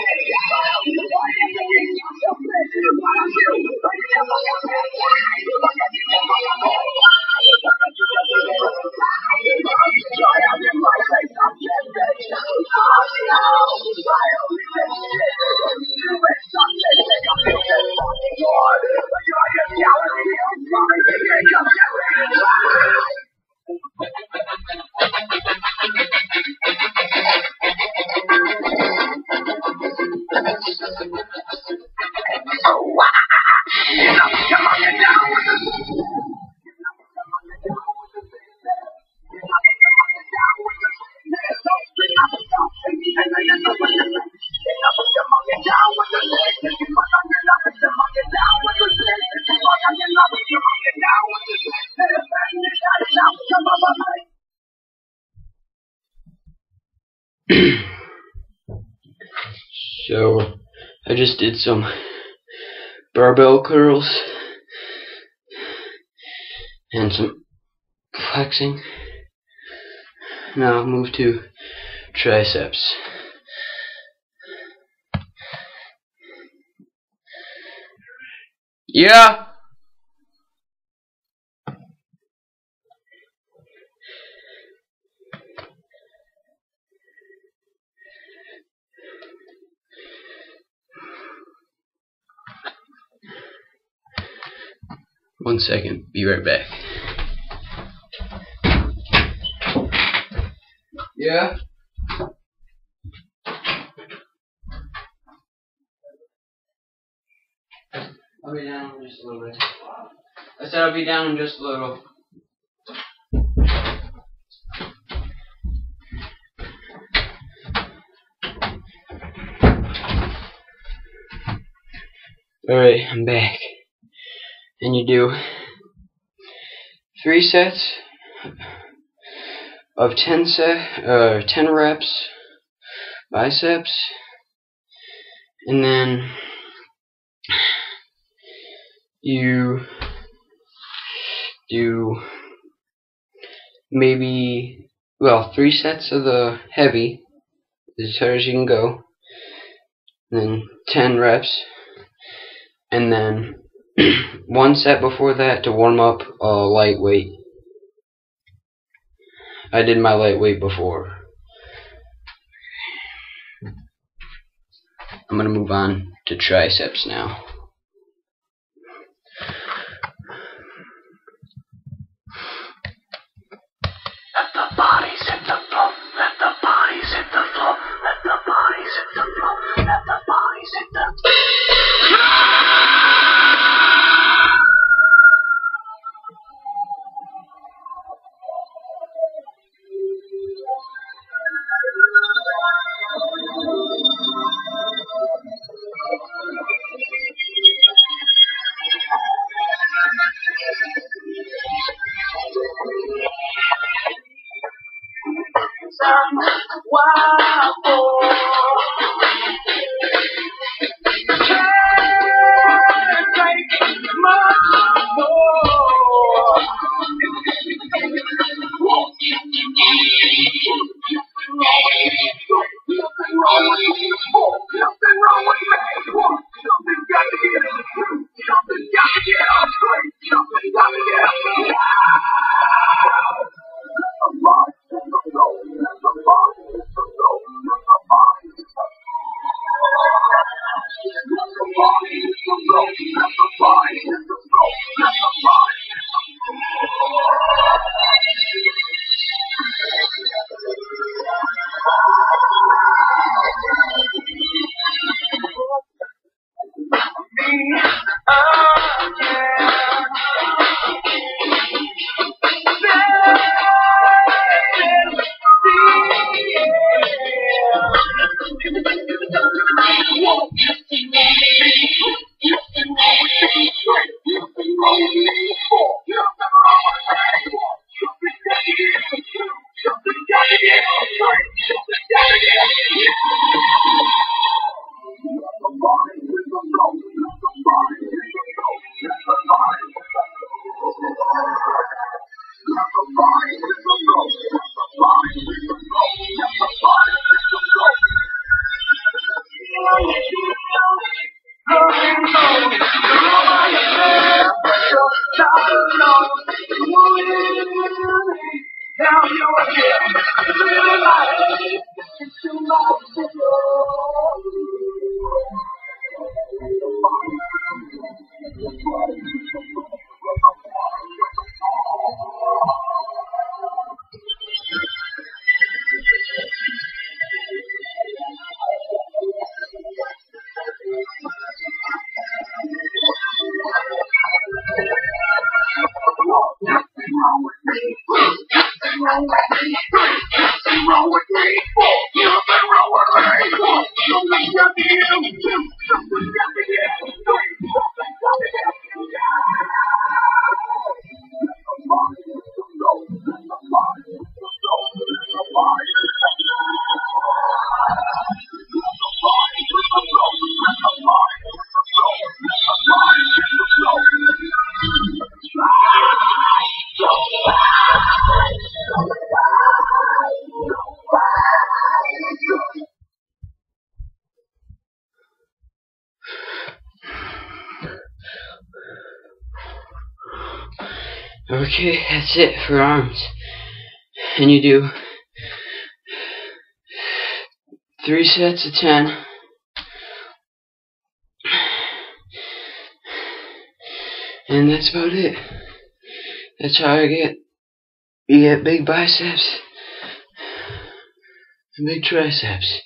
Out. So I just did some barbell curls and some flexing. Now I'll move to triceps. Yeah. One second, be right back. Yeah? I'll be down in just a little bit. I said I'll be down in just a little. Alright, I'm back. And you do 3 sets of 10 reps biceps, and then you do maybe 3 sets of the heavy, as hard as you can go, and then 10 reps, and then 1 set before that to warm up lightweight. I did my lightweight before. I'm gonna move on to triceps now. Let the bodies hit the floor. Let the bodies hit the floor. Let the bodies hit the floor. Let the bodies hit the floor. Wild boy. Can't take much more. Nothing wrong with me. Something got to get up. Something got to get up. Something got to get up. Okay, that's it for arms. And you do 3 sets of 10. And that's about it. That's how you get big biceps and big triceps.